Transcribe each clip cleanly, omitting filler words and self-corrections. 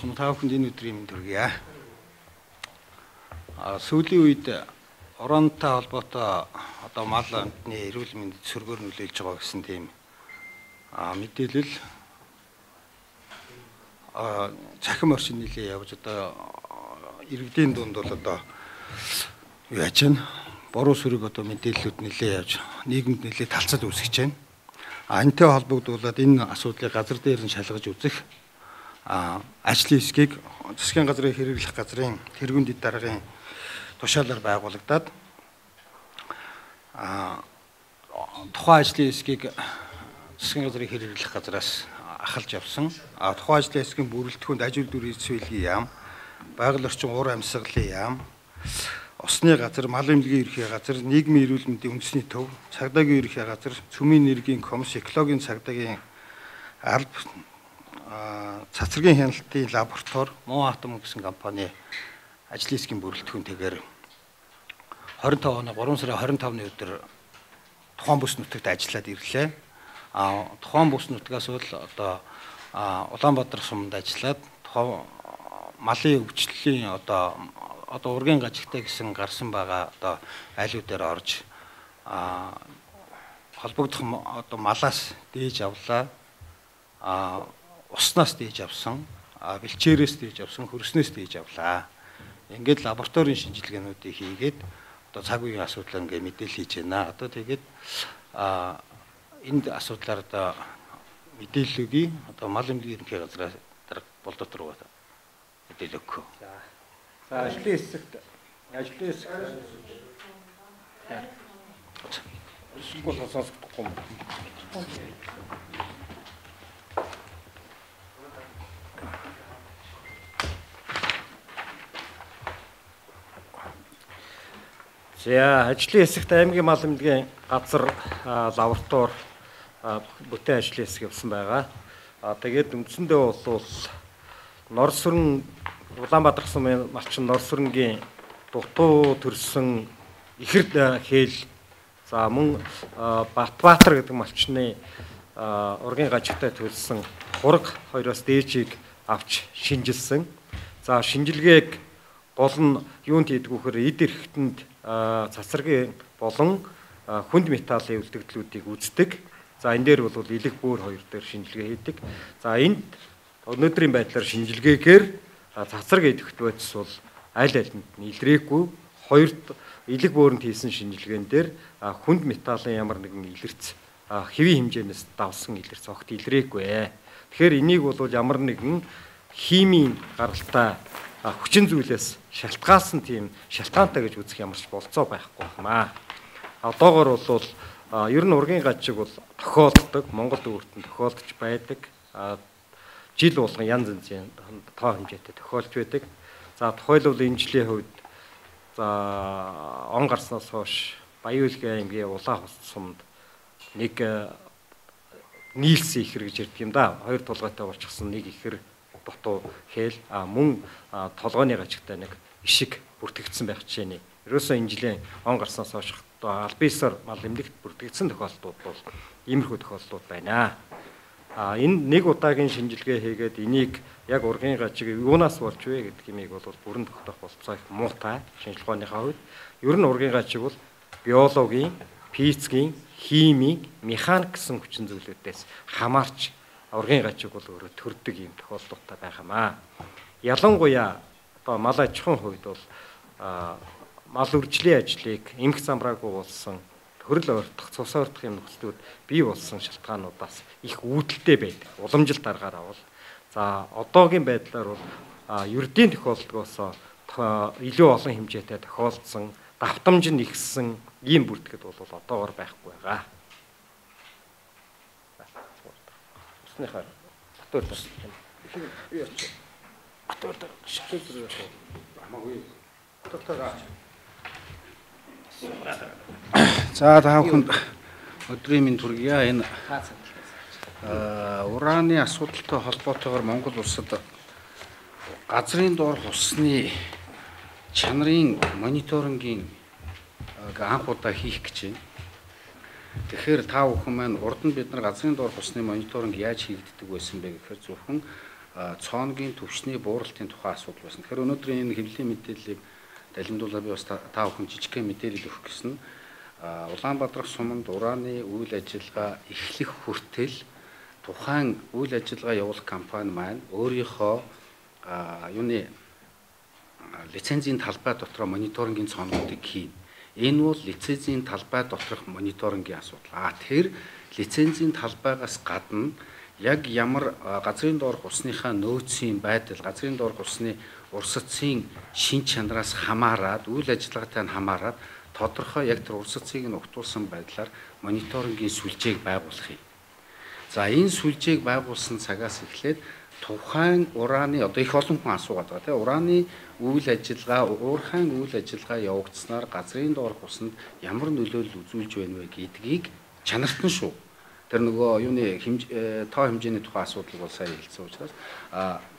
байцгаана. Та бүхэнд энэ өдрийн мэнд хүргье. Сүүлийн үед ураантай холбоотой одоо мал амтны эрүүл мэндэд сөргөөр нөлөөлж байгаа гэсэн тийм мэдээлэл цахим орчин нийлээ явж одоо иргэдийн дунд бол одоо юу яаж байна? Буруу сөрөг одоо мэдээллүүд нэлээ явж нийгэмд нэлээ талцал үүсгэж байна. Энэтэй холбогдуулаад энэ асуудлыг газар дээр нь шалгаж үзэх ажлын хэсгийг засгийн газрын хэрэглэх газрын тэргүүн дэд даргын тушаалаар байгуулагдаад тухайн ажлын хэсгийг засгийн газрын хэрэглэх газраас ахалж авсан. Тухайн ажлын хэсгийн бүрэлдэхүүнд аж үйлдвэрийн эзэмшүүлгийн яам, байгаль орчин уур амьсгалын яам, усны газар, мал эмнэлгийн ерхий газар, нийгмийн эрүүл мэндийн үндэсний төв, цагдаагийн ерхий газар, цөмийн энергийн комисс, экологийн цагдаагийн алба, цацрагийн хяналтын лаборатори, Муу атом гэсэн компани ажлын хэсгийн бүрэлдэхүүнтэйгээр 25 оны 3 сарын 25-ны өдөр тухайн бүс нутагт ажиллаад ирлээ. Тухайн бүс нутгаас бол одоо Улаанбаатар суманд ажиллаад тухайн малын өвчлөлийн одоо ургийн гажигтай гэсэн гарсан байгаа одоо айлуудаар орж холбогдох одоо малаас дээж авлаа. Уснаас дээж авсан, бэлчээрээс дээж авсан, хөрснөөс дээж авлаа. Ингээд лабораторийн шинжилгээнүүдийг хийгээд одоо цаг үеийн асуудлаа ингээд мэдээлэл хийж байна. Одоо тэгээд энд асуудлаар одоо мэдээллүүдийг одоо мал эмнэлгийн ерөнхий газраас болдот руу мэдээлэл өгөх. За ажлын хэсэгт эсвэл сонсохгүй юм. За ажлын хэсэгт аймгийн мал эмнэлгийн газар лаборатори бүтээн ажлын хэсэг явсан байгаа. Тэгээд үндсэндээ бол Норсүрэн Улаанбаатар сумын малчин Норсүрэнгийн дутуу төрсөн ихэр хээл за мөн Батбаатар гэдэг малчны ургийн гажигтай төлсөн хураг хоёроос дээжийг авч шинжилсэн. За шинжилгээг гол нь юунд хийдгүүхээр эд эрхтэнд цацрагийн болон хүнд металлын үлдэгдлүүдийг үздэг. За энэ дээр бол элэг бөөр хоёр дээр шинжилгээ хийдэг. За энд өнөөдрийн байдлаар шинжилгээгээр цацраг идэвхт байдс бол аль алинд нь илрээгүй. Хоёрт элэг бөөрөнд хийсэн шинжилгээнд дээр хүнд металлын ямар нэгэн илэрц хэвийн хэмжээнээс давсан илэрц огт илрээгүй. Тэгэхээр энийг бол ямар нэгэн химийн гаралтай хүчин зүйлээс шалтгаалсан тийм шалтгаантай гэж үзэх ямарч болцоо байхгүй байна. Одоогор бол ер нь ургийн гажиг бол тохиолддог, Монгол өвөртөнд тохиолдож байдаг. Жил болгон янз янзын тоо хэмжээтэй тохиолж байдаг. За тухайлбал энэ жилийн хувьд за он гарснаас хойш Баян-Улгийн аймгийн Улаан хос сумд нэг нийлсэн ихэр гэж ярьдаг юм да. Хоёр тулгайтай болчихсон нэг ихэр дутуу хээл мөн толгойн гажигтай нэг ишиг бүртгэгдсэн байх жишээний. Ерөөсөө энэ жилийн он гарснаас хойш албисаар мал эмнэлэгт бүртгэгдсэн тохиолдлууд бол иймэрхүү тохиолдлууд байна. Энэ нэг удаагийн шинжилгээ хийгээд энийг яг ургийн гажиг юунаас болж вэ гэдэг юмыг бол бүрэн тогтоох болцоо их муутай шинжилгээныхаа хувьд. Ер нь ургийн гажиг бол биологийн, физикийн, химийн, механик гэсэн хүчин зүйлүүдээс хамаарч ургийн гажиг бол өөрөө төрдөг юм тохиолдлуудтай байхамаа. Ялангуяа одоо мал аж ахуйн хувьд бол мал үржлийн ажлыг эмх замраагүй болсон хөрөл ойртох, цус ойртох юм нөхцлүүд бий болсон шалтгаануудаас их үүдэлтэй байдаг. Уламжлалт аргаараа бол за одоогийн байдлаар бол ердийн тохиолдлогоос илүү олон хэмжээтэй тохиолдсон, давтамж нь ихссэн ийм бүртгэд бол одоогор байхгүй байгаа. Усныхаа батөр бас юу яач батөр шахал хамаагүй батөртөө. За та бүхэнд өдрийн мэнд хүргье. Энэ ураны асуудалтай холбоотойгоор Монгол улсад газрын доор хусны чанарын мониторингийн анх удаа хийх гэж байна. Тэгэхээр та бүхэн маань урд нь бид нар газрын доор хусны мониторинг яаж хийгддэг байсан бэ гэхээр зөвхөн цооногийн төвчний бууралтын тухай асуудал байсан. Тэгэхээр өнөөдрийн энэ хэвлэлийн мэдээллийг далимдуулаад би бас та бүхэн жижигхэн мэдээлэл өгөх гэсэн. Улаанбаатар суманд урааны үйл ажиллагаа эхлэх хүртэл тухайн үйл ажиллагаа явуулах компани маань өөрийнхөө юуны лицензийн талбай дотроо мониторингийн цоонуудыг хийн. Энэ бол лицензийн талбай доторх мониторингийн асуудал. Тэр лицензийн талбайгаас гадна яг ямар газрын доорх усныхаа нөөцийн байдал, газрын доорх усны урсацын шин чанараас хамаарат, үйл ажиллагаатай нь хамаарат тодорхой яг тэр урсацыг нь угтуулсан байдлаар мониторингийн сүлжээг байгуулах юм. За энэ сүлжээг байгуулсан цагаас эхлээд тухайн урааны одоо их олон хүн асуугаад байгаа тийм урааны үйл ажиллагаа уурхайн үйл ажиллагаа явагдсанаар газрын доорх усанд ямар нөлөөлөл үзүүлж байна вэ гэдгийг чанарт нь шүү. Тэр нөгөө юуны тоо хэмжээний тухай асуудал бол сайн хэлсэн учраас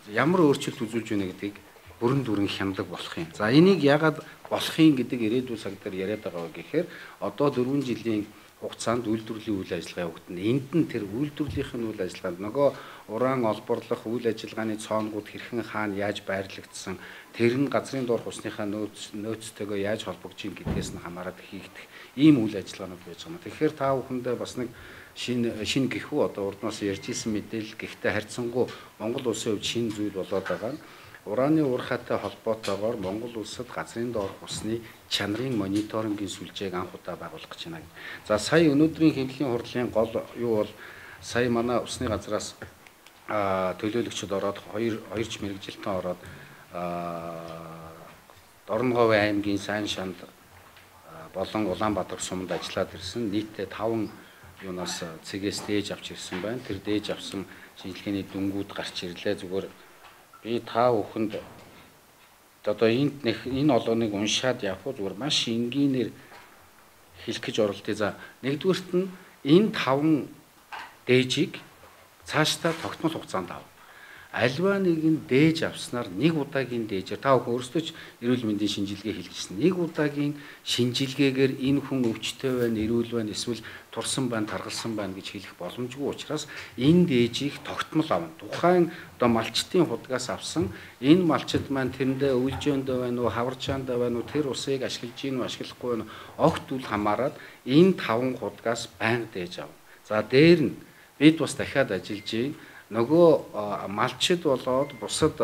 ямар өөрчлөлт үзүүлж байна гэдгийг бүрэн дүрэн хямдаг болох юм. За энийг яагаад болохын гэдэг ирээдүйн цаг дээр яриад байгаа гэхээр одоо 4 жилийн хугацаанд үйлдвэрлэлийн үйл ажиллагаа явагдана. Энд нь тэр үйлдвэрлэлийн үйл ажиллагаанд нөгөө уран олборлох үйл ажиллагааны цоонууд хэрхэн хаана яаж байрлагдсан, тэр нь газрын доорх усныхаа нөөцтэйгээ яаж холбогдож гэдгээс нь хамаарат хийгдэх ийм үйл ажиллагаанууд байж байгаа. Тэгэхээр та бүхэндээ бас нэг шинэ гэхүү одоо урднаас ярьж исэн мэдээлэл гэхдээ харьцангуй Монгол улсын хувьд шинэ зүйл болоод байгаа нь урааны уурхайтай холбоотойгоор Монгол улсад газрын доорх усны чанарын мониторингийн сүлжээг анх удаа байгуулах гэж байна. За сая өнөөдрийн хэвлэлийн хурлын гол юу бол сая манай усны газраас төлөөлөгчд ороод 2 мэрэгжилтэн ороод Дорноговь аймгийн Сайн шанд болон Улаанбаатар суманд ажиллаад ирсэн. Нийтдээ 5 юунаас цэгээс дээж авч ирсэн байна. Тэр дээж авсан шинжилгээний дүнгууд гарч ирлээ. Зүгээр би та бүхэнд одоо энэ олооныг уншаад явах зүгээр маш энгийнээр хэлэх гэж оролдъё. За нэгдүгээрт нь энэ 5 дээжийг цаашдаа тогтмол хугацаанд ав. Альва нэг нь дээж авснаар нэг удаагийн дээжээр та бүхэн өөрсдөө ч эрүүл мэндийн шинжилгээ хийлгэжсэн. Нэг удаагийн шинжилгээгээр энэ хүн өвчтөй байна, эрүүл байна, эсвэл турсан байна, таргалсан байна гэж хэлэх боломжгүй учраас энэ дээжийг тогтмол авна. Тухайн одоо малчтын худгаас авсан энэ малчид маань тэрэндээ өвлжөөндөө байна уу, хаварчаандаа байна уу, тэр усыг ашиглаж гин үү, ашиглахгүй байна уу, огт үл хамааран энэ 5 худгаас байнга дээж авна. За дээр нь бид бас дахиад ажиллаж байна. Нөгөө малчид болоод бусад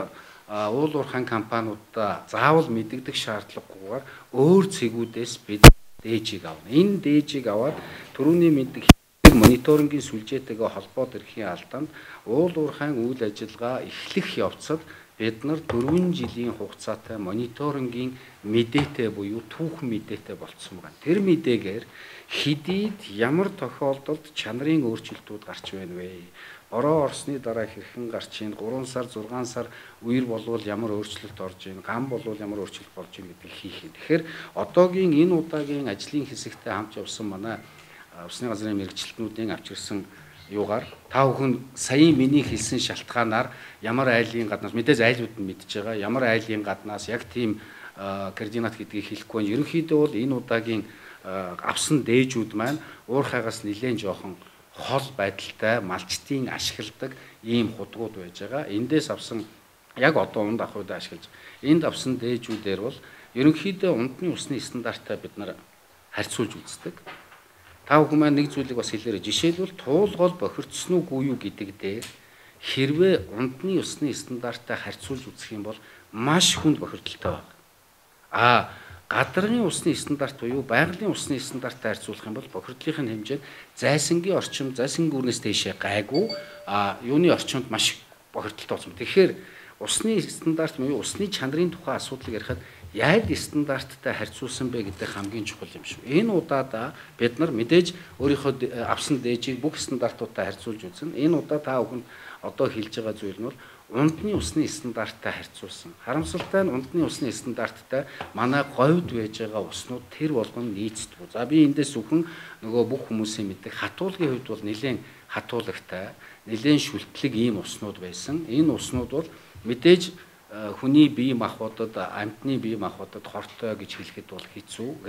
уул уурхайн компаниудаа заавал мэдэгдэх шаардлагагүйгээр өөр цэгүүдээс бид дээжийг авна. Энэ дээжийг аваад түрүүний мэддэг мониторингийн сүлжээтэйгээ холбоод ирэхийн алдаанд уул уурхайн үйл ажиллагаа эхлэх явцад бид нар 4 жилийн хугацаатай мониторингийн мэдээтэй буюу түүхэн мэдээтэй болцсон байна. Тэр мэдээгээр хэдийд ямар тохиолдолд чанарын өөрчлөлтүүд гарч байна вэ? Ороо орсны дараа хэрхэн гарч ийн 3 сар 6 сар үер болвол ямар өөрчлөлт орж ийн гам болвол ямар өөрчлөлт болж ийн гэдгийг хийх юм. Тэгэхээр одоогийн энэ удаагийн ажлын хэсэгтээ хамт явсан манай усны газрын мэрэгчлэтнүүдийн авчирсан юугаар та бүхэн саяын миний хэлсэн шалтгаанаар ямар айлын гаднаас мэдээж айлууд нь мэдж байгаа ямар айлын гаднаас яг тийм координат гэдгийг хэлэхгүй байна. Ерөнхийдөө бол энэ удаагийн авсан дээжүүд маань уурхайгаас нэлээд жоохон хол байдалтай малчтын ашигладаг ийм худгууд байж байгаа. Эндээс авсан яг одоо унд ах удаа ашиглаж энд авсан дээжүүдээр бол ерөнхийдөө ундны усны стандартаа бид нар харьцуулж үздэг. Та бүхэн маань нэг зүйлийг бас хэлээрэй. Жишээлбэл туулгол бохирдсон уугүй юу гэдэг дээр хэрвээ ундны усны стандартаа харьцуулж үзэх юм бол маш хүнд бохирдолтой байна. Гадаргын усны стандарт буюу байгалийн усны стандартаар харьцуулах юм бол бохирдлын хэмжээ зайсангийн орчим, зайсан гүрнээс дээшээ гайгүй юуны орчимд маш бохирдолтой болсон. Тэгэхээр усны стандарт буюу усны чанарын тухай асуудлыг ярихад яаж стандарттай харьцуулсан бэ гэдэг хамгийн чухал юм шүү. Энэ удаадаа бид нар мэдээж өөрийнхөө авсан дээжийг бүх стандартуудтай харьцуулж үзнэ. Энэ удаа та бүхэнд одоо хэлж байгаа зүйл нь бол ундны усны стандарттай харьцуулсан. Харамсалтай нь ундны усны стандарттай манай говьд байж байгаа уснууд тэр болгон нийцдэг. За би эндээс зөвхөн нөгөө бүх хүмүүсийн мэддэг хатуулгын хувьд бол нэлээд хатуулагтай, нэлээд шүлтлэг ийм уснууд байсан. Энэ уснууд бол мэдээж хүний бие махбодод, амьтны бие махбодод хортой гэж хэлэхэд бол хэцүү.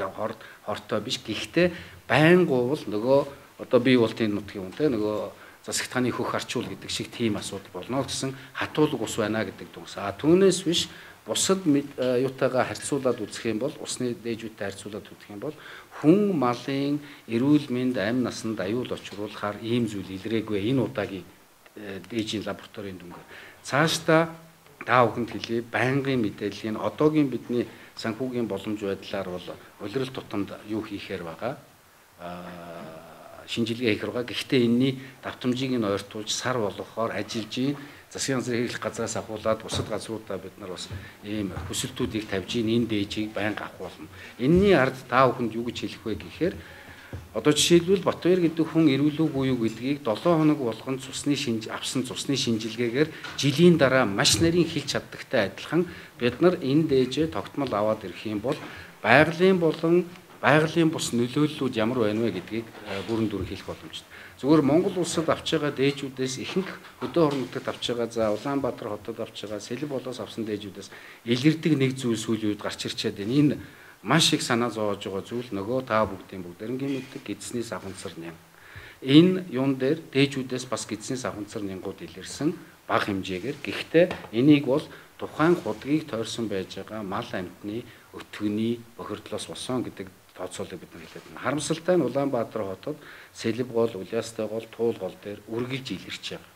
Хортой биш. Гэхдээ байнгуул нөгөө одоо бие болтын нутгийн үнтэй нөгөө засагт хааны хөх арчуул гэдэг шиг тийм асуудал болно гэсэн хатуулга ус байна гэдэг дүнс. Түүнээс биш бусад юутайгаа харьцуулаад үзэх юм бол усны дээжүүдтэй харьцуулаад үзэх юм бол хүн малын эрүүл мэнд амь насанд аюул учруулахаар ийм зүйл илрээгүй энэ удаагийн дээжийн лабораторийн дүнгээр. Цаашдаа та бүхэнд хэлье байнгын мэдээллийн одоогийн бидний санхүүгийн боломж байдлаар бол улирал тутамд юу хийхээр байгаа шинжилгээ хийх байгаа. Гэхдээ энэний давтамжийг нь ойртуулж сар болгохоор ажиллаж байна. Засгийн газрын хэрэглэх газраас ахуулаад бусад газруудаа бид нар бас ийм хүсэлтүүдийг тавьж энэ дээжийг байнга авах болно. Энэний ард та бүхэнд юу гэж хэлэх вэ гэхээр одоо жишээлбэл Батбаяр гэдэг хүн эрүүлүү буюу гэдгийг 7 хоног болгонд авсан цусны шинжилгээгээр жилийн дараа маш нарийн хэлж чаддагтай адилхан бид нар энэ дээжээ тогтмол аваад ирэх юм бол байгалийн бус нөлөөллүүд ямар байна вэ гэдгийг бүрэн дүр хэлэх боломжтой. Зүгээр Монгол улсад авч байгаа дээжүүдээс ихэнх хөдөө орон нутагт авч байгаа за Улаанбаатар хотод авч байгаа Сэлб болоос авсан дээжүүдээс илэрдэг нэг зүйл сүүлийн үед гарч ирчээд байна. Энэ маш их санаа зовоож байгаа зүйл нөгөө та бүгдээрнгийн мэддэг гидсний савханцар нэм. Энэ юун дээр дээжүүдээс бас гидсний савханцар нэнгууд илэрсэн бага хэмжээгээр. Гэхдээ энийг бол тухайн худгийг тойрсон байж байгаа мал амьтны өтгөний бохирдлоос болсон гэдэг тооцоолыг бид нар хэлээд байна. Харамсалтай нь Улаанбаатар хотод Сэлб гол, Улаастай гол, Туул гол дээр үргэлж илэрч байгаа.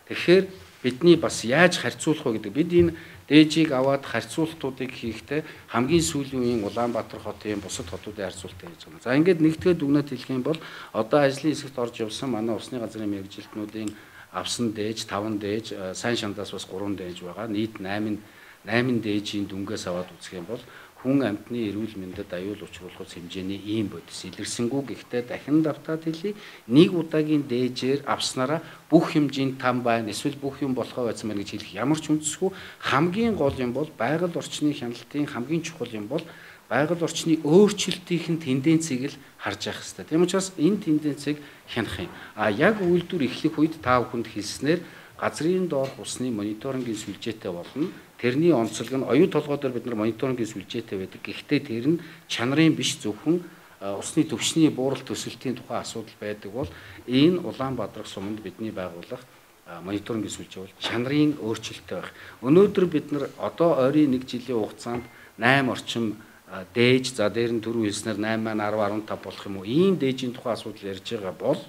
Тэгэхээр бидний бас яаж харьцуулах вэ гэдэг бид энэ дээжийг аваад харьцуултуудыг хийхдээ хамгийн сүүлийн үеийн Улаанбаатар хотын бусад хотуудын харьцуултыг хийж байна. За ингээд нэгдгээд дүгнэлт хэлэх юм бол одоо ажлын хэсэгт орж явсан манай усны газрын мэргэжилтнүүдийн авсан дээж 5 дээж сайн шандаас бас 3 дээж байгаа. Нийт 8 дээжийн дүнгээс аваад үзэх юм бол хүн амьтны эрүүл мэндэд аюул учруулах хэмжээний ийм бодис илэрсэнгүү. Гэхдээ дахин давтаад хэлье нэг удаагийн дээжээр авснараа бүх хэмжээнд там байна эсвэл бүх юм болохоо байсан байна гэж хэлэх ямар ч үндэсгүй. Хамгийн гол юм бол байгаль орчны хяналтын хамгийн чухал юм бол байгаль орчны өөрчлөлтийн тенденцийг л харж явах хэрэгтэй. Тийм учраас энэ тенденцийг хянах юм. Яг үйлдвэр эхлэх үед та бүхэнд хэлснээр газрын доорх усны мониторингийн сүлжээтэй болно. Тэрний онцлог нь оюу толгой дээр бид нар мониторингийн сүлжээтэй байдаг. Гэхдээ тэр нь чанарын биш зөвхөн усны төвшний бууралт төсөлтийн тухай асуудал байдаг бол энэ Улаанбаатар суманд бидний байгуулах мониторингийн сүлжээ бол чанарын өөрчлөлттэй байх. Өнөөдөр бид нар одоо ойрын 1 жилийн хугацаанд 8 орчим дээж за дээр нь түрүү хэлснээр 8 маань 10 15 болох юм уу? Ийм дээжийн тухай асуудал ярьж байгаа бол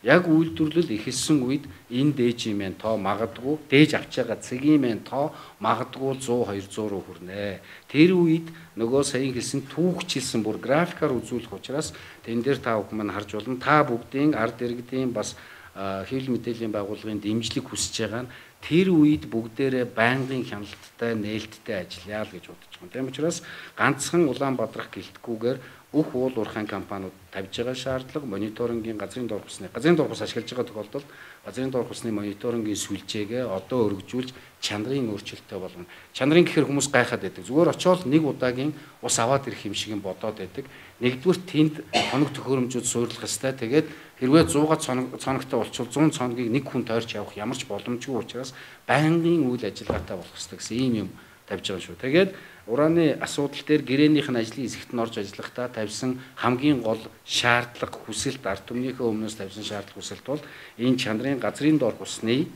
яг үйлдвэрлэл эхэлсэн үед энэ дээжийн мэн тоо магадгүй дээж авч байгаа цэгийн мэн тоо магадгүй 100 200 руу хүрнэ. Тэр үед нөгөө саяхан хэлсэн түүхчилсэн бүр графикаар үзүүлэх учраас тэн дээр та бүхэн маань харж болно. Та бүгдийн ард иргэдийн бас хэвлэл мэдээллийн байгууллагын дэмжлэг хүсэж байгаа нь тэр үед бүгдээрээ байнгын хяналттай нээлттэй ажиллая л гэж бодож байна. Тийм учраас ганцхан Улаанбаатарх гэлтгүүгээр бүх уул уурхайн компаниуд тавьж байгаа шаардлага мониторингийн газрын доорх ус ашиглаж байгаа тохиолдолд газрын доорх усны мониторингийн сүлжээгээ одоо өргөжүүлж чанарын өөрчлөлттэй болгоно. Чанарын гэхээр хүмүүс гайхаад байдаг. Зүгээр очиод нэг удаагийн ус аваад ирэх юм шиг бодоод байдаг. Нэгдүгээр тэнд хоног төхөөрөмжүүд суйрлах ёстой. Тэгээд хэрвээ 100 цоногтой болчихвол 100 цоногийг нэг хүн тойрч явах ямар ч боломжгүй учраас байнгын үйл ажиллагаатай болох ёстой гэсэн ийм юм тавьж байгаа шүү. Тэгээд ураны асуудал дээр гэрээнийх нь ажлын хэсэгт нь орж ажиллахдаа тавьсан хамгийн гол шаардлага хүсэлт ард түмнийхээ өмнөөс тавьсан шаардлага хүсэлт бол энэ чанарын газрын доорх усны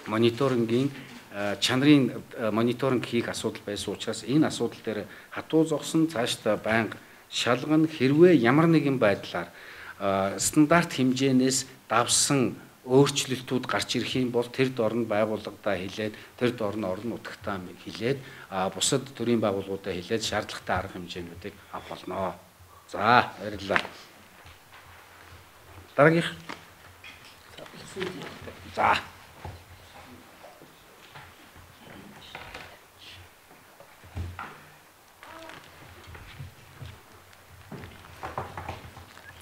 мониторингийн чанарын мониторинг хийх асуудал байсан учраас энэ асуудал дээр хатуу зогсон цаашдаа байнга шалгана хэрвээ ямар нэгэн байдлаар стандарт хэмжээнээс давсан өөрчлөлтүүд гарч ирэх юм бол тэр дор нь байгууллагадаа хилээд тэр дор нь орон нутагтаа хилээд бусад төрийн байгууллагуудаа хилээд шаардлагатай арга хэмжээнүүдийг авах болно. За баярлалаа. Дараагийнх. За.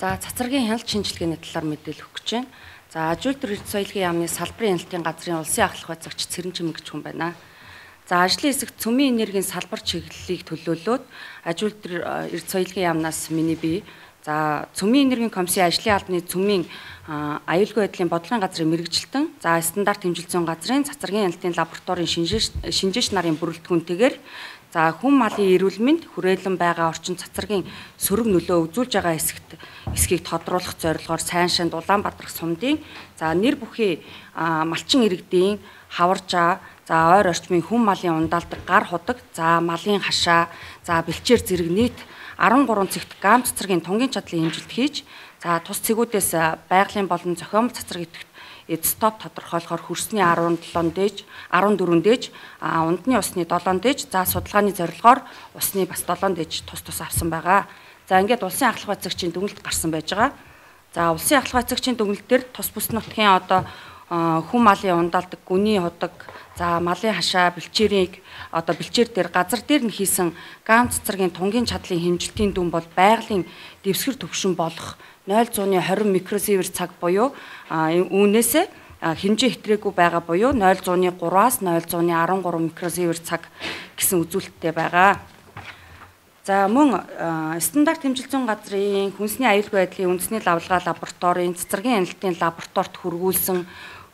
За цацрагийн хяналт шинжилгээний талаар мэдээлэл өгч байна. За Ажуултар эрдэс соёлын яамны салбарын хяналтын газрын улсын ахлах байцаагч Цэрэнжим гэж хүн байна. За ажлын хэсэгт цөмийн энергийн салбар чиглэлийг төлөөлөөд Ажуултар эрдэс соёлын яамнаас миний бие За Цөмийн энергийн комиссийн ажлын албаны Цөмийн аюулгүй байдлын бодлогын газрын мэрэгжилтэн, за стандарт хэмжил зүйн газрын цацрагийн хяналтын лабораторийн шинжээч нарын бүрэлдэхүүнтэйгээр за хүн малын эрүүл мэнд хүрээлэн байгаа орчин цацрагийн сөрөг нөлөө үзүүлж байгаа эсхийг тодруулах зорилгоор Сайншанд Улаанбаатар сумдын за нэр бүхий малчин иргэдийн хаваржаа, за ойр орчмын хүн малын ундаалдаг гар худаг, за малын хашаа, за бэлчээр зэрэг нийт 13 цэгт гам цацрагийн тунгийн чадлын хэмжилт хийж, за тус цэгүүдээс байгалийн болон зохиомл цацраг идэвхт стоп тодорхойлохоор хөрсний 14 дээж, ундны усны 7 дээж, за судалгааны зорилгоор усны бас 7 дээж тус авсан байгаа. За ингээд улсын ахлах байцаагчийн дүгнэлт гарсан байж байгаа. За улсын ахлах байцаагчийн дүгнэлт дээр тус бүс нутгийн одоо хүн малын ундаалдаг, гүний худаг, за малын хашаа, бэлчээрийг одоо бэлчээр дээр газар дээр нь хийсэн гам цацрагийн тунгийн чадлын хэмжилтийн дүн бол байгалийн дэвсгэр төвшин болох 0.20 микросиверт цаг буюу үүнээс хэмжээ хэтрээгүй байгаа буюу 0.3-аас 0.13 микросиверт цаг гэсэн үзүүлэлттэй байгаа. За мөн стандарт хэмжил зүйн газрын хүнсний аюулгүй байдлын үндэсний лавлгаа лабораторийн цацрагийн хяналтын лабораторид хүргүүлсэн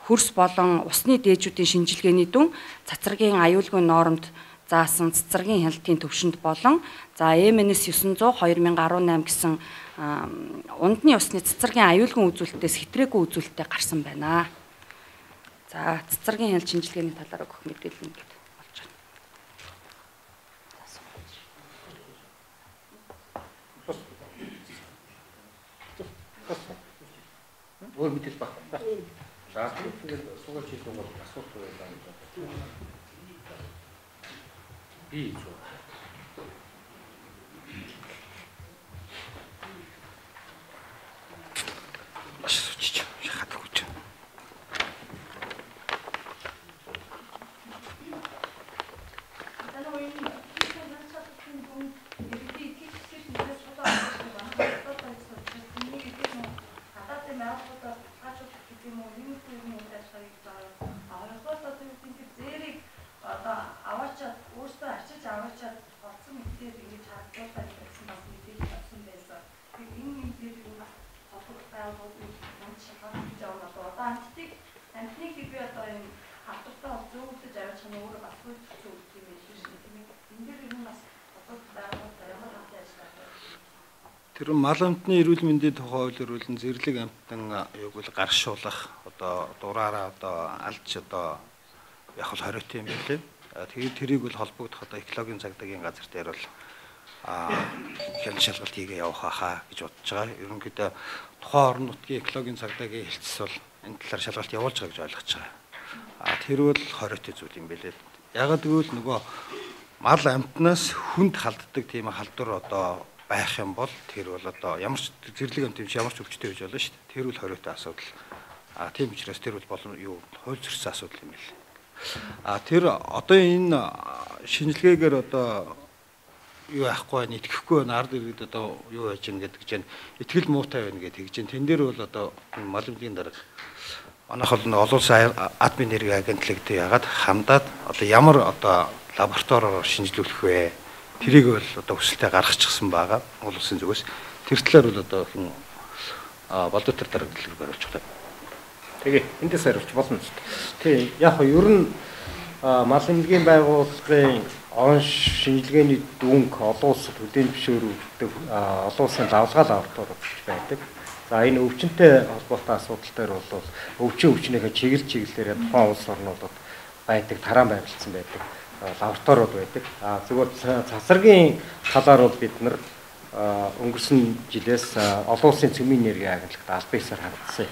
хөрс болон усны дээжүүдийн шинжилгээний дүн цацрагийн аюулгүй нормд заасан цацрагийн хяналтын төвшөнд болон за МНС 900 2018 гэсэн ундны усны цацрагийн аюулгүй үзүүлэлтээс хэтрээгүй үзүүлэлттэй гарсан байна. За цацрагийн хяналт шинжилгээний талаар өгөх мэдээлэл ингээд болж байна. Өөр мэдээлэл багтаа. За тэгээд суугаад хийх бол асуулт байна. Би зөв. Ашигч шахаад өгч. Тэр мал амтны эрүүл мэндийн тухай хуулиар зэрлэг амтан юуг бол гаршуулах одоо дураараа одоо алж одоо яг л хориотой юм билээ. Тэгээд тэрийг бол холбогдох одоо экологийн цагдаагийн газар дээр бол хяналт шалгалт хийгээ явах хаа гэж бодож байгаа. Ерөнхийдөө тухайн орон нутгийн экологийн цагдаагийн хэлтс бол энэ талаар шалгалт явуулж байгаа гэж ойлгож байгаа. Тэр бол хориотой зүйл юм билээ. Ягаад гэвэл нөгөө мал амтнаас хүнд халддаг тийм халдвар одоо байх юм бол тэр бол одоо ямар ч зэрлэг амт юм чи ямар ч өвчтөй байж болно шүү дээ. Тэр бол хориотой асуудал. Тийм учраас тэр бол болон юу хууль зөрчсөн асуудал юм билээ. Тэр одоо энэ шинжилгээгээр одоо юу яахгүй байна, итгэхгүй байна, ард иргэд одоо юу яаж ин гэдэг чинь итгэл муутай байна гэдэг чинь тэн дээр бол одоо мал амтны дарга манайх бол олон улсын админ нэрийн агентлагтай ягаад хамдаад одоо ямар одоо лабораториор шинжилүүлэх вэ? Тэрийг бол одоо хүсэлтэд гаргачихсан байгаа. Монгол улсын зүгээс тэр талаар бол одоо хэн болдотор дарга дэлгэр барьж байгаа. Тэгээ эндээс хариулж болно шүү дээ. Тий, яг нь ер нь мал эмнэлгийн байгууллагын он шинжилгээний дүнг олон улсад хүлээн зөвшөөрөгддөг олон улсын лавлгаа лабораториуд байдаг. За энэ өвчнөд холбоотой асуудал дээр бол өвчнөөхөө чиглэлээр тухайн улс орнуудад байдаг тараан байгуулсан байдаг лабораториуд байдаг. Зүгээр цацрагийн талаар бол бид нар өнгөрсөн жилээс олон улсын цөмийн энергийн агентлагт албан ёсоор хандсан.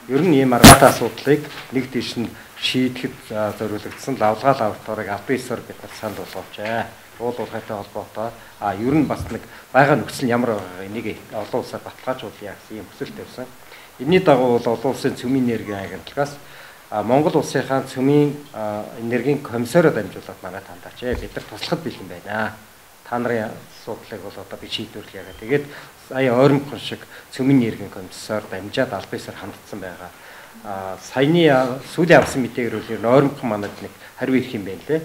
Ер нь ийм аргатай асуудлыг нэг дэш нь шийдэхэд зориулагдсан лавлгаа лабораторийг албан ёсоор бид нар санд болгоочээ. Уул уурхайтай холбоотой ер нь бас нэг байгаа нөхцөл ямар байгаа энийг олон улсаар баталгаажуулъя гэсэн ийм хүсэлт тавьсан. Энийний дагуу бол олон улсын цөмийн энергийн агентлагаас Монгол улсынхаа цөмийн энергийн комиссароо дамжуулаад манайд хандаач. Бид нар туслахад бэлэн байна. Та нарын асуудлыг бол одоо би шийдвэрлэе гэх. Тэгээд сая ойрмхон шиг цөмийн энергийн комиссар дамжаад албан ёсоор хандсан байгаа. Саяны сүүлийн авсан мэдээгээр үл ойрмхон манайд нэг хариу ирэх юм байна лээ.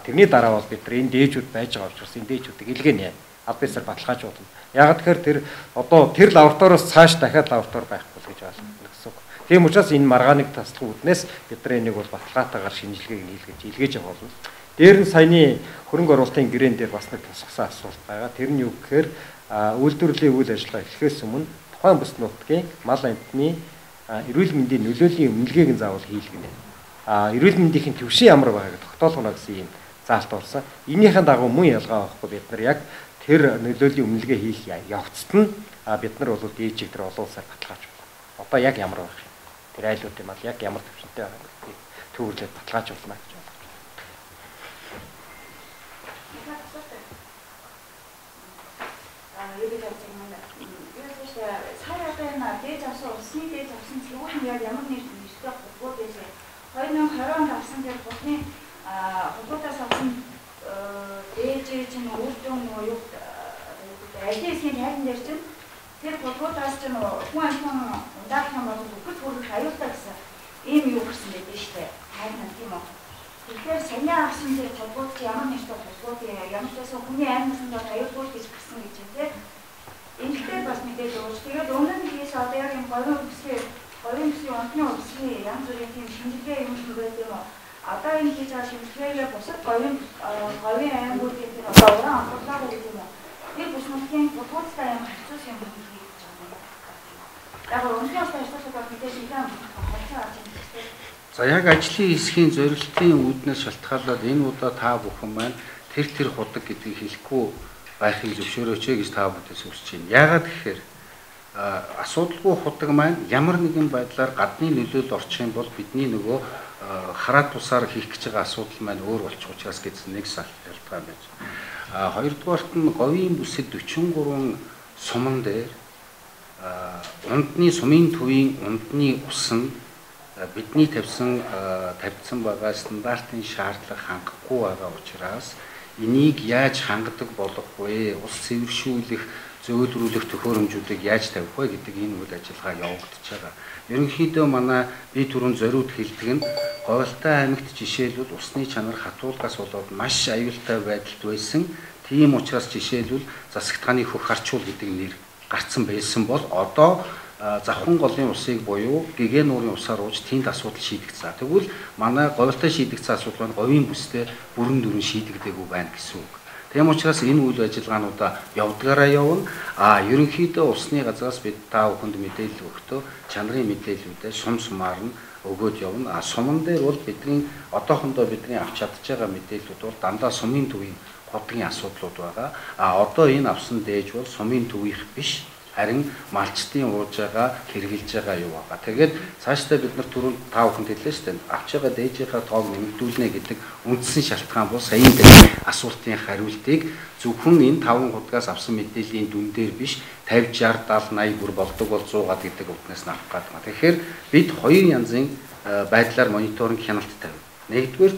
Тэрний дараа бол бид нар энэ дээжүүд байж байгаа учраас энэ дээжүүдийг илгээнэ. аль биесээр баталгаажуулна. Яг тэгэхээр тэр одоо тэр лабораториос цааш дахиад лаборатори байхгүй л гэж байна гэсэн үг. Тийм учраас энэ маргааныг таслах үүднээс бид нар энийг бол баталгаатайгаар шинжилгээг илгээж явах болно. Дээр нь саяны хөрөнгө оруулалтын гэрээн дээр бас нэг тусгасан асуулт байгаа. Тэр нь юу гэхээр үйлдвэрлэлийн үйл ажиллагаа эхлэхээс өмнө тухайн бүс нутгийн мал амьтны эрүүл мэндийн нөлөөлийн үнэлгээг нь заавал хийлгэнэ. Эрүүл мэндийн төвшин ямар байгааг тогтоолгоно гэсэн юм заалт орсон. Энийхэн дагуу мөн ялгаа байхгүй бид нар яг тэр нөлөөлийн үнэлгээ хийх явцад нь бид нар бол дээжиг тэр олон улсаар баталгааж байна. Одоо яг ямар байх юм? Тэр айлууд юм аа яг ямар төвшөнтэй байгаа гэдгийг төвөрлөд баталгааж болно гэж байна. Усны дээд авсан цэгүүрийн яг ямар нэр нэртэй холбоо гэж 2020 онд авсан дээр бүхний холбоотоос авсан дээж чинь үрдэн юу ажлын хайрын дээр чинь тэр холбоотоос чинь хүн амтан удаахын бол бүхэл бүрэх аюултай гэсэн ийм юу гэсэн байдаг шүү дээ. Хайрын тийм үү. Тэгэхээр саяны авсан тэр холбоот ямар нэртэй холбоо ямар ч байсан хүний аймагт бол аюулгүй гэж гисэн гэж тийм. Энэтэй бас мэдээж өгч. Тэгээд өмнө нь хийс одоо яг энэ говийн үсгийн онцны үсгийн янз бүрийн тийм шинжилгээ юм шиг байдаг юм уу? Одоо энэ хийж байгаа шинжилгээгээ бусад говийн аймагуудын тийм одоо уран амтлаа гэдэг юм уу? Тэр бүс нутгийн бодгоцтой юм хэцүү юм хийж байгаа юм. Яг өнөөдөр ажиллаж мэдээж идэм хацаа ажил. За яг ажлын хэсгийн зорилтын үүднээс шалтгаалаад энэ удаа та бүхэн маань тэр худаг гэдгийг хэлэхгүй байхыг зөвшөөрөөч гэж та бүдээс хүсэж байна. Яагаад гэхээр асуудалгүй худаг маань ямар нэгэн байдлаар гадны нөлөөлөл орчих юм бол бидний нөгөө хараад тусаар хийх гэж байгаа асуудал маань өөр болчих учраас гэсэн нэг шалтгаан байж. Хоёрдугаарт нь говийн бүсэд 43 суман дээр ундны сумын төвийн ундны ус нь бидний тавьсан байгаа стандартын шаардлага хангахгүй байгаа учраас энийг яаж хангадаг болох вэ? Ус цэвэршүүлэх, зөөлрүүлэх төхөөрөмжүүдийг яаж тавих вэ гэдэг энэ үйл ажиллагаа явагдаж байгаа. Ерөнхийдөө манай бие түрүүн зориуд хэлдэг нь Говьалтай аймагт жишээлбэл усны чанар хатуулгаас болоод маш аюултай байдалд байсан. Тийм учраас жишээлбэл засагтгааны хөх харчуул гэдэг нэр гарцсан байсан бол одоо завхан голын усыг буюу гэгэн нуурын усаар ууж тэнд асуудал шийдэгцээ. Тэгвэл манай Говьалтай шийдэгцээ асуудал нь говийн бүстэй бүрэн дүрэн шийдэгдээгүй байна гэсэн үг. Тийм учраас энэ үйл ажиллагаануудаа явдгаараа явна. Ерөнхийдөө усны газраас бид та бүхэнд мэдээлэл өгөхдөө чанарын мэдээллүүдээ сум сумаар нь өгөөд явна. Суман дээр бол бидний одоохондоо бидний авч чадж байгаа мэдээллүүд бол дандаа сумын төвийн хотгийн асуудлууд байгаа. Одоо энэ авсан дээж бол сумын төвийнх биш. Харин малчтын ууж байгаа хэрэгжилж байгаа юу байгаа. Тэгээд цаашдаа бид нар түрүүн та бүхэнд хэллээ шүү дээ. Авч байгаа дээжийнхаа тоог нэмэгдүүлнэ гэдэг үндсэн шалтгаан бол саяын дээр асуултын хариултыг зөвхөн энэ 5 хутгаас авсан мэдээллийн дүн дээр биш 50 60 70 80 бүр болдог бол 100-аад гэдэг үтнээс нь авах гэдэг. Тэгэхээр бид хоёр янзын байдлаар мониторинг хяналт тавина. Нэгдүгээр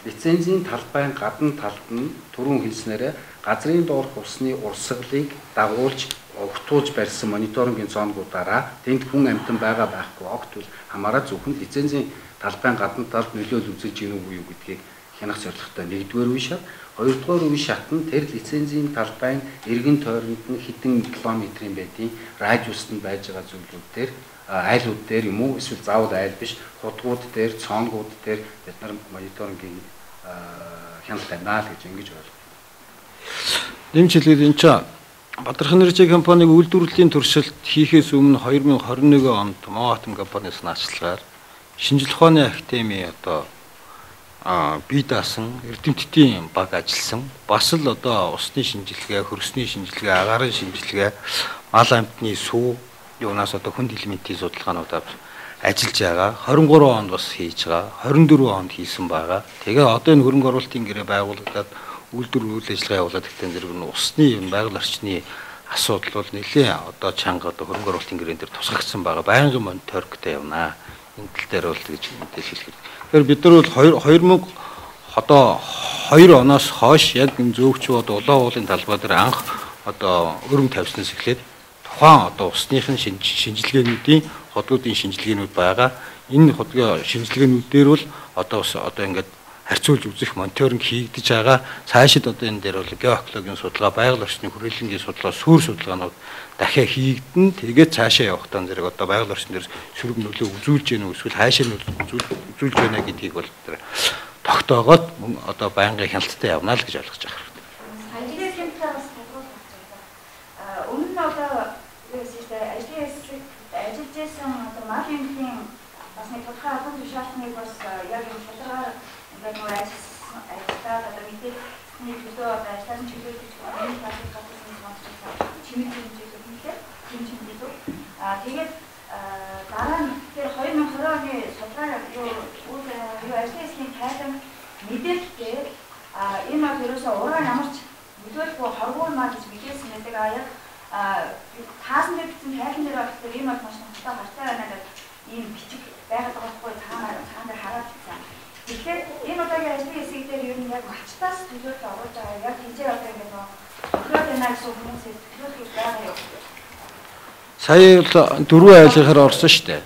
лицензийн талбайн гадна талд нь түрүүн хэлснээрээ газрын доорх усны урсгалыг дагуулж огтуулж барьсан мониторингийн зонгуудаараа тэнд хүн амьтан байгаа байхгүй огт бол хамаараа зөвхөн лицензийн талбайн гадна талд нөлөөлөл үзэж гинүү юу гэдгийг хянах зорилготой нэгдүгээр үе шат, хоёрдугаар үе шат нь тэр лицензийн талбайн эргэн тойронд нь хэдэн километрийн байдیں۔ Радиуст нь байж байгаа зүйлүүд дээр айлууд дээр юм уу эсвэл заавал айл биш худгууд дээр, цоонгууд дээр бид нар мониторингийн хяналт тавина л гэж ингэж ойлгоо. Нэмжлээд энэ ч Бадархан Энержи компаниг үйлдвэрлэлийн туршилт хийхээс өмнө 2021 онд Моатом компаниас наацлагаар шинжилх ухааны академи одоо бие даасан эрдэмтдийн баг ажилласан. Бас л одоо усны шинжилгээ, хөрсний шинжилгээ, агаарын шинжилгээ, мал амьтны сүү юунаас одоо хүнд элементийн судалгаануудаар ажиллаж байгаа. 23 онд бас хийж байгаа. 24 онд хийсэн байгаа. Тэгээ одоо энэ хөрөнгө оруулалтын гэрээ байгуулагдаад үйлдвэр үйл ажиллагаа явуулаад ихтэй зэрэг нь усны байгаль орчны асуудал бол нэлээд одоо чанга одоо хөрөнгө оруулалтын гэрээн дээр тусгагдсан байгаа. Байнгын мониторингтэй явна. Энэ тал дээр бол гэж мэдээлэл хэлэх. Тэгэхээр бид нар бол 2 оноос хойш яг энэ зөөгчүүд улаан уулын талбай дээр анх одоо өрөм тавьснаас эхлээд тухайн одоо усныхын шинжилгээнүүдийн хотуудын шинжилгээнүүд байгаа. Энэ хотгийн шинжилгээнүүд дээр бол одоо ингээд харьцуулж үзэх мониторинг хийгдэж байгаа. Цаашид одоо энэ дээр бол геоэкологийн судалгаа, байгаль орчны хүрээлэнгийн судалгаа, суур судалгаанууд дахиад хийгдэн. Тэгээд цаашаа явахдаа зэрэг одоо байгаль орчин дээр сөрөг нөлөө үзүүлж гэнэ эсвэл хаашаа үзүүлж байна гэдгийг бол тэр тогтоогоод одоо байнгын хяналттай явна л гэж ойлгож байгаа хэрэг. Ажлын хэмжээс тодруулах байна. Өмнө нь одоо юу гэсэн ажлын хэсэг ажиллаж байсан одоо мал эмнэлгийн бас нэг тодорхой албан тушаалтныг бас яг энэ шалгаар ингээд нөө ажиллаад одоо мэдээний төлөө одоо ажиллаж чиглүүлж байгаа энэ талыг гадсан сонсож чимэг хэмжээлүүд нэлээ хэмжээлүүд. Тэгээд дараа нь тэр 2020 оны судалгаа юу ажлын хэсгийн тайлан мэдээлэлээр энэ мал ерөөсөө ураа ямарч мэдээлгүй хорвоо мал гэж мэдээсэн байдаг. Яг таасан дээр бичсэн тайлан дээр болохоор энэ мал маш нутгаа гартай байна гэдэг ийм бичиг байгаад байгаа хгүй цаана хараад байна. Тэгэхээр энэ удаагийн ажлын хэсэг дээр ер нь яг малчтаас төлөвлөлт оруулж байгаа. Яг хинжээ одоо ингэ нөө өхрөөд байна гэсэн хүмүүсээс төлөвлөлт байгаа юу? Сая дөрвөн айлынхаар орсон шүү дээ.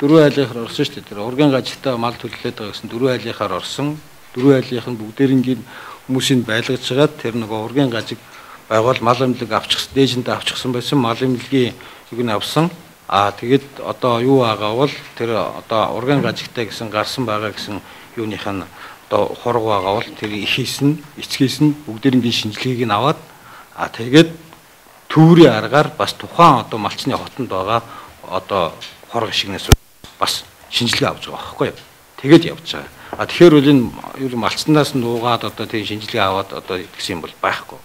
Дөрвөн айлынхаар орсон шүү дээ. Тэр ургийн гажигтай мал төлөвлөд байгаа гэсэн дөрвөн айлынхаар орсон. Дөрвөн айлынх нь бүгдээрийн хүмүүсийг байлгаж хагаад тэр нөгөө ургийн гажиг байгуул мал эмнэлэг авчихсан, дээжиндээ авчихсан байсан мал эмнэлгийн юг нь авсан. Тэгээд одоо юу байгаа бол тэр одоо ургийн гажигтай гэсэн гарсан байгаа гэсэн юуных нь одоо хорго байгаа бол тэр ихээс нь эцгээс нь бүгдээрийн шинжилгээг нь аваад тэгээд төврийн аргаар бас тухайн одоо малчны хотонд байгаа одоо хорго шигнээс бас шинжилгээ авч байгаа байхгүй юу. Тэгээд явж байгаа. Тэгэхээр үл энэ ер малчнаас нь нуугаад одоо тийм шинжилгээ аваад одоо гэсэн юм бол байхгүй.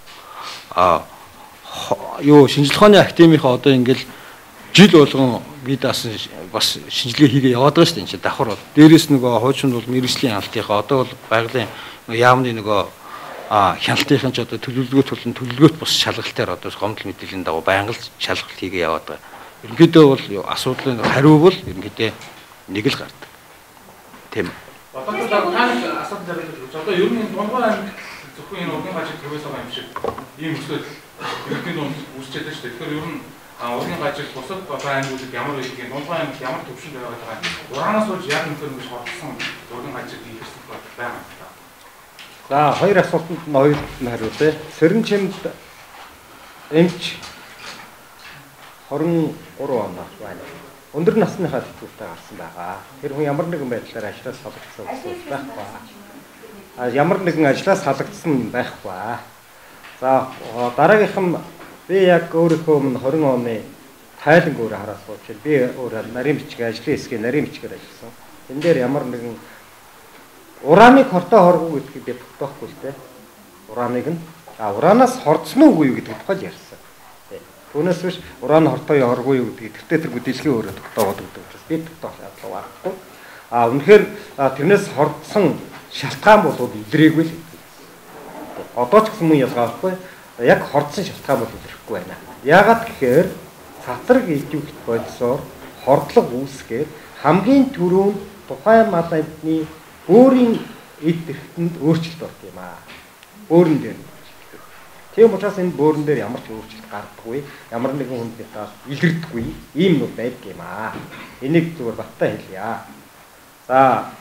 Юу шинжилгээ ухааны академийнхаа одоо ингээл жил болгон бид бас шинжилгээ хийгээ яваад байгаа шүү дээ. Энд давхар бол дээрээс нөгөө хуучин бол мэрэгжлийн хяналтынхаа одоо бол байгалийн яамны нөгөө хяналтынхын ч одоо төлөвлөгөөт болон төлөвлөгөөт бус шалгалтаар одоо гомдол мэдээллийн дагуу байнга л шалгалт хийгээ яваад байгаа. Ерөнхийдөө бол асуудлын хариу бол ерөнхийдөө нэг л гардаг. Тийм. Одоо таны асуудал дээр одоо ер нь Дундгой аймаг зөвхөн энэ ургийн гажиг төвөөс байгаа юм шиг ийм өсөлт ерөнхийдөө үүсчээд байна шүү дээ. Тэгэхээр ер нь ургийн гажиг бусад одоо аймагуудад ямар байдгийг Дундгой аймаг ямар төвшөнд байгаа ураанаас болж яг нөхөр ингэж хордсон ургийн гажиг ийхэрсэн байгаа. За хоёр асуултанд нь хоёрт нь хариулъя. Сэрэнчимд эмч 23 оноос байна. Өндөр насныхаа төвтэй гарсан байгаа. Тэр хүн ямар нэгэн байдлаар ажлаас салгагдсан байхгүй. Ямар нэгэн ажлаас салгагдсан байхгүй. За дараагийнх нь би яг өөрийнхөө өмнө 20 оны тайланг өөрөө хараад суучил. Би өөрөө нарийн бичиг ажлын хэсгийн нарийн бичгээр ажилласан. Энэ дээр ямар нэгэн урааныг хортой хоргоо гэдгийг би тогтоохгүй л дээ. Урааныг нь ураанаас хордсон уугүй юу гэдэг тухай ярьсан. Түүнээс биш уран хортой хоргоо юу гэдгийг тэр бүдэлгийн өөрөө тогтоогод гэдэг учраас би тогтоох шаардлага байхгүй. Үнэхээр тэрнээс хордсон шалтгаан бол илрээгүй л. Одоо ч гэсэн мөн ялгаахгүй. Яг хордсон шалтгаан бол илэрхгүй байна. Яагаад гэхээр цацраг идэвхт бодисоор хордлого үүсгээд хамгийн түрүүнд тухайн мал амтны өөрийн эд эрхтэнд өөрчлөлт орох юм аа. Өөрөн дээр. Тийм учраас энэ бөөрөн дээр ямар ч өөрчлөлт гардаггүй, ямар нэгэн хүнд металл илэрдэггүй ийм нүд байдаг юм аа. Энийг зүгээр баттай хэлье. За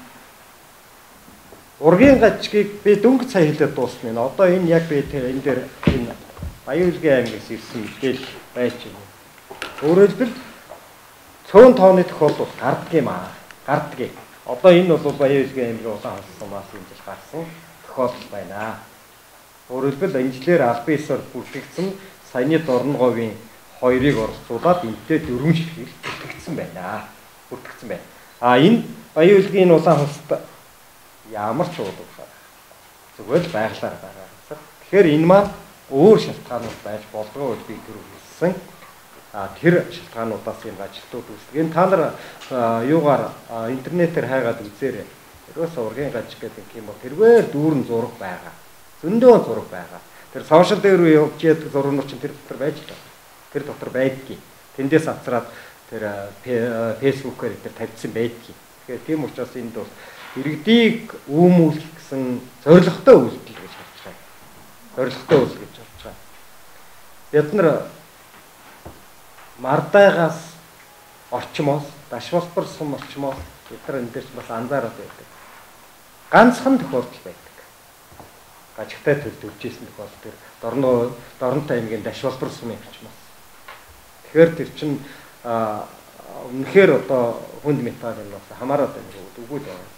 ургийн гажгийг би дөнгөж сая хэлээд дуусна. Одоо энэ яг би энэ дээр энэ Баян-Улгийн аймгаас ирсэн мэдээлэл байж байна. Өөрөөр хэлбэл цөөн тооны тохиолдол гардаг юм аа. Гардаг. Одоо энэ бол Баян-Улгийн аймгийн улаан хонсон мас хэмжиж гарсан тохиолдол байна. Өөрөөр хэлбэл инженеэр албан ёсоор бүртгэгдсэн саяны Дорноговын 2-ыг оролцуулаад энэтэй 4 ширхэг бүртгэгдсэн байна. Бүртгэгдсэн байна. Энэ Баян-Улгийн улаан хонсод ямар ч уудагшаа зүгээр л байглаар байгаа. Тэгэхээр энэ маань өөр шалтгаанууд байж болдгоо гэж би тэр хэлсэн. Тэр шалтгаануудаас юм ажилтнууд үүсдэг. Энэ та нар юугаар интернетээр хайгаад үзээрэй. Ерөөсөө ургийн гажиг гэдэг юм бол тэрвээ дүүрэн зураг байгаа. Зөндөө зураг байгаа. Тэр сошиал дээр явж яадаг зургууд чинь тэр дотор байж байгаа. Тэр дотор байдгийг. Тэндээс авцраад тэр фэйсбүүкээр тэр тавьсан байдгийг. Тэгэхээр тийм учраас энд бол иргэдийг үүмүүлэх гэсэн зорилготой үйлдэл гэж харж байгаа. Зорилготой үйлдэл гэж харж байгаа. Бид нар мардайгаас орчмоос, дашвалбар сум орчмоос бид нар энэ дээр бас анзаараад байдаг. ганцхан тохиолдол байдаг. Гажигтай төлөвлөж ирсэн тохиолдол тэр Дорнтой аймгийн Дашвалбар сумын орчмоос. Тэгэхээр тэр чинь үнэхээр одоо хүнд металл юм байна. Хамаараад байна үгүй дээ.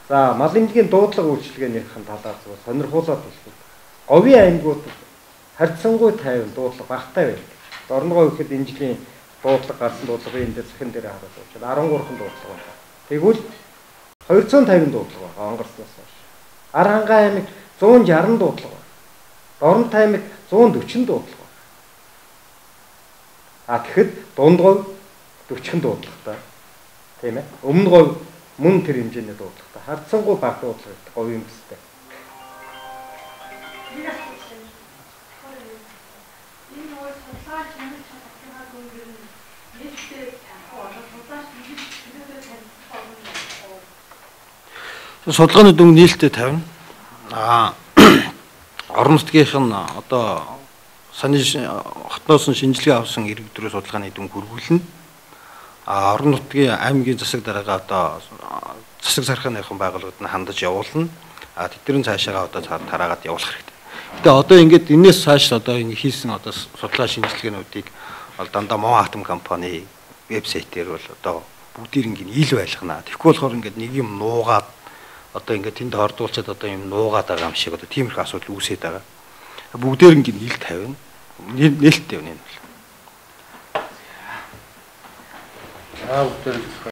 За мал эмнэлгийн дуудлага үйлчилгээнийхэн талаас нь сонирхуулаад хэлбэл говийн аймагуд харьцангуй 50 дуудлага багтай байдаг. Дорногоо ихэд энэ жилийн дуудлага гарсан дуудлагын энэ дээр захин дээр хараад байна. 13 дуудлага байна. Тэгвэл 250 дуудлага байгаа онгорсноос хойш. Арангаан аймаг 160 дуудлага байна. Дорнтой аймаг 140 дуудлага байна. Тэгэхэд дунд говь 40 дуудлагатай. Тийм ээ. Өмнө говь мөн тэр хэмжээний дуудлагатай. Харьцангуй бага дуудлага говийн төстэй. Судалгааны дүн нээлттэй 50. Орон нутгийнх нь одоо саний хотноос нь шинжилгээ авсан иргэдрөө судалгааны дүн хөрвүүлнэ. Орон нутгийн аймгийн засаг дараагаа одоо засаг сархиныхан байгууллагууд нь хандаж явуулна. Тэдний цаашаа одоо тараагаад явуулах хэрэгтэй. Гэтэ одоо ингээд энэс цааш одоо ингэ хийсэн одоо судалгаа шинжилгээнүүдийг бол дандаа Мон атом компани вебсайтээр бол одоо бүгдийг ингэ ил байлгана. Тэгэхгүй болохоор ингээд нэг юм нуугаад одоо ингээд тэнд хордуулчаад одоо юм нуугаад байгаа юм шиг одоо тиймэрхүү асуудал үүсээд байгаа. Бүгдээр ингэ нийлт тавина. Нээлттэй байна энэ бол. Бүгдээр